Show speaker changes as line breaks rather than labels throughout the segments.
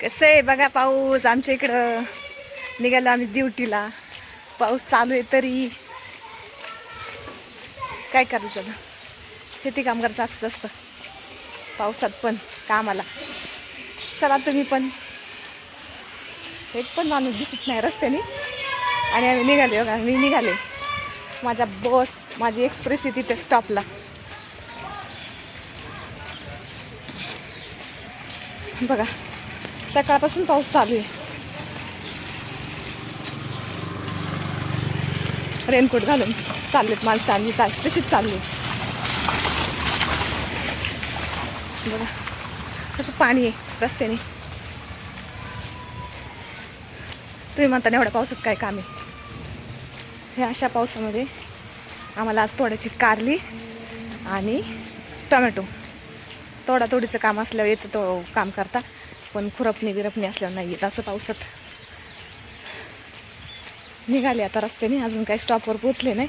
कसं आहे बघा पाऊस आमच्या इकडं. निघालो आम्ही ड्युटीला, पाऊस चालू आहे तरी काय करायचं आता. शेती काम करायचं असंच असतं पावसात पण कामाला. चला तुम्ही पण. एक पण माणूस दिसत नाही रस्त्याने आणि आम्ही निघाले. बघा मी निघाले, माझ्या बस माझी एक्सप्रेस आहे तिथे स्टॉपला. बघा सकाळपासून पाऊस चालू आहे. रेनकोट घालून चाललेत माणसं आणि तशीच चालली. बघा कसं पाणी आहे रस्त्याने. तुम्ही म्हणता एवढ्या पावसात काय काम आहे. हे अशा पावसामध्ये आम्हाला आज तोड्याची कारली आणि टोमॅटो. तोडातोडीचं काम असल्यावर येतं तो काम करता, पण खुरपणी बिरपणी असल्यावर नाही येत. असं पावसात निघाले आता रस्त्याने. अजून काही स्टॉपवर पोचले नाही.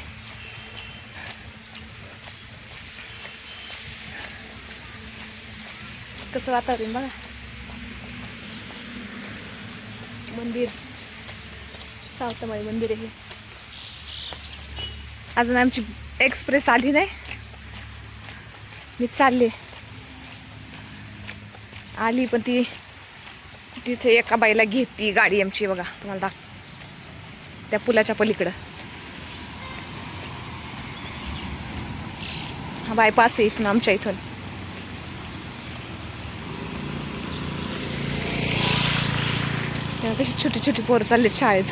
कसं वातावरण बघा. मंदिर सावतामाई मंदिर आहे. अजून आमची एक्सप्रेस आली नाही. मी चालले आली पण ती तिथे एका बाईला घेती गाडी आमची. बघा तुम्हाला त्या पुलाच्या पलीकडं हा बायपास आहे इथून आमच्या इथून. कशी छोटी छोटी पोरं चालले शाळेत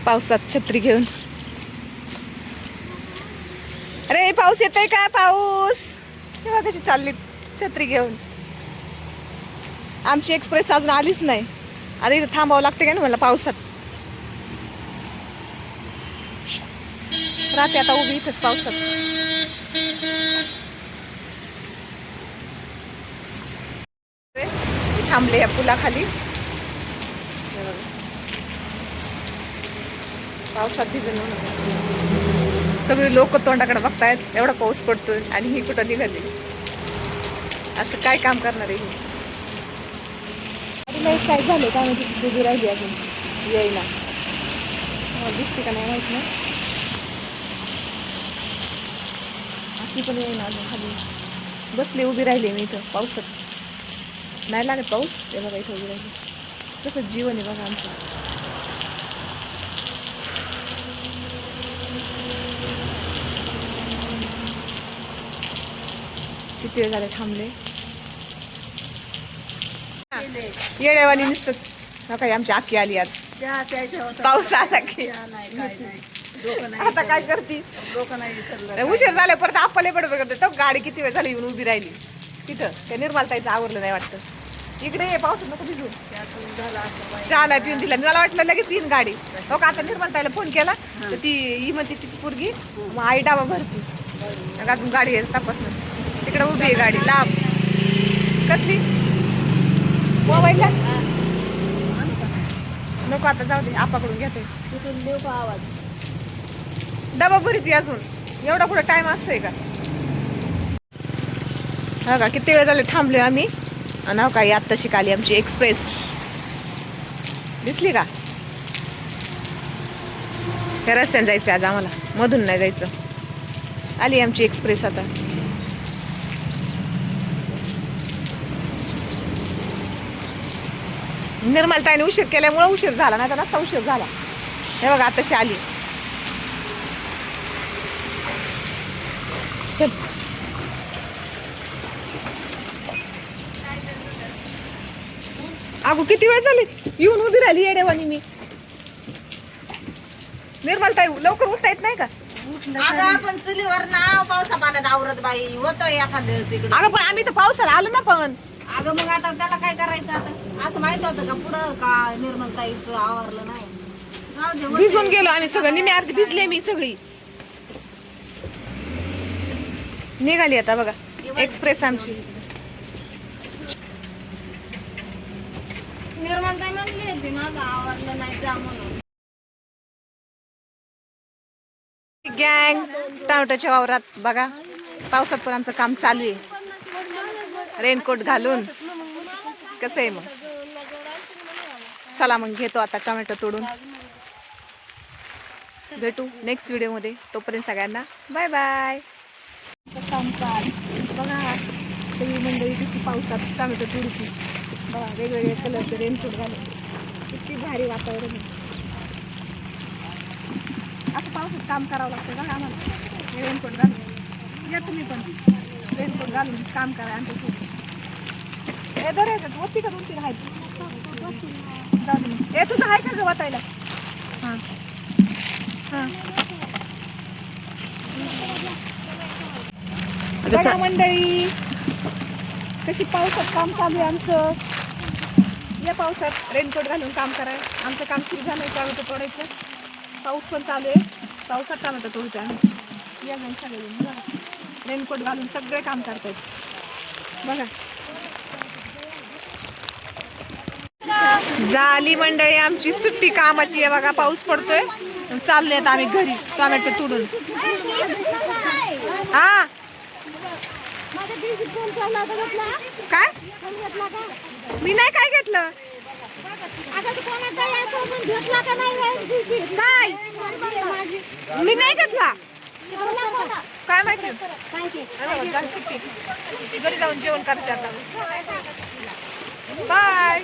पावसात छत्री घेऊन. अरे पाऊस येतोय का पाऊस. तेव्हा कशी चालली छत्री घेऊन. आमची एक्सप्रेस अजून आलीच नाही. अरे इथं थांबावं लागते का ना मला पावसात. राहते आता उभी इथंच पावसात. थांबले या पुलाखाली. पावसात भिजून सगळे लोक तोंडाकडे बघतायत. एवढा पाऊस पडतोय आणि ही कुठं निघाली. असं काय काम करणार आहे. काय झालं काय म्हणजे उभी राहिली अजून येईना. दिसते का नाही माहित नाही. अशी पण येईना अजून. खाली बसली उभी राहिली मी इथं पावसात. नाही लागत पाऊस. ते बघा इथं उभी राहिली. कसं जीवन आहे बघा आमचं. किती वेळ झाले थांबले. येड्यावानी नुसतं काही आमची आखी आली आज. पाऊस आला की आता काय करती. उशीर झाला परत आपले बडबड करते. तो गाडी किती वेळ झाली येऊन उभी राहिली तिथं. त्या निर्मलताईचं आवरलं नाही वाटतं. इकडे पाऊस नको भिजू. चहा नाही पिऊन दिला. मला वाटलं लगेच येईन गाडी. हो का आता निर्मलताईला फोन केला तर ती ही म्हणते तिची पोरगी मग आई डाबा भरती. अजून गाडी तपासणं. तिकडे उभी आहे गाडी लांब. कसली मोबाईल नको आता जाऊ दे. आपाकडून घेते तिथून देऊ का आवाज. डबा भरती अजून. एवढा कुठं टाइम असतोय का. हा का किती वेळ झाले थांबलोय आम्ही. आणि हो का आत्ता शिकाली आमची एक्सप्रेस. दिसली का. त्या रस्त्याने जायचं आज आम्हाला, मधून नाही जायचं. आली आमची एक्सप्रेस आता. निर्मलताईने उशीर केल्यामुळे उशीर झाला, नाही तर नसता उशीर झाला. हे बघा आताशी आली. चल अगो किती वेळ झाली येऊन उभी राहिली येडेवानी मी. निर्मलताई लवकर उठता येत नाही का.
अगं आपण चुलीवर नाव पावसा पाण्यात आवरत बाई होतोय एखाद्या दिवस इकडे.
अगं पण आम्ही तर पावसाला आलो ना. पण
अगं मग आता त्याला काय करायचं. आता असं माहित होतं का पुढं का निर्मलताईचं आवरलं नाही. जाऊ दे, होतंय.
भिजून गेलो आम्ही सगळं. निम्मी अर्धी भिजले मी सगळी. निघाली आता बघा एक्सप्रेस आमची.
निर्मलताई म्हणली होती माझं आवरलं नाही जा म्हणून.
गँग टमाटोच्या वावरात बघा पावसात पण आमचं काम चालू आहे. रेनकोट घालून कसं आहे मग. चला मग घेतो आता टोमॅटो तोडून. भेटू नेक्स्ट व्हिडिओमध्ये. तोपर्यंत सगळ्यांना बाय बाय. कामकाज बघा सगळी मंडळी कशी पावसात टोमॅटो तोडती. बघा वेगवेगळे कलरचे रेनकोट घालून किती भारी वातावरण आहे. असं पावसात काम करावं लागतं बघा आम्हाला. रेनकोट घालून या तुम्ही पण रेनकोट घालून काम करा आमच्यासोबत. हे दर येतात वरती का 2-3 आहेत. हे तुझं आहे का ग वाटायला. हां हां बघा मंडळी कशी पावसात काम चालू आहे आमचं. या पावसात रेनकोट घालून काम करा. आमचं काम सुरू झालं आहे टोमॅटो तोडायचं. पाऊस पण चालू आहे. पावसात टोमॅटो तोडतो आम्ही. या जाऊन सगळे बघा रेनकोट घालून सगळे काम करतायत बघा. झाली मंडळी आमची सुट्टी कामाची आहे बघा. पाऊस पडतोय. चालले आता आम्ही घरी टोमॅटो तोडून. हा काय मी नाही काय घेतलं. काय मी नाही घेतला. काय माहिती सुट्टी घरी जाऊन जेवण करायचं आता. बाय.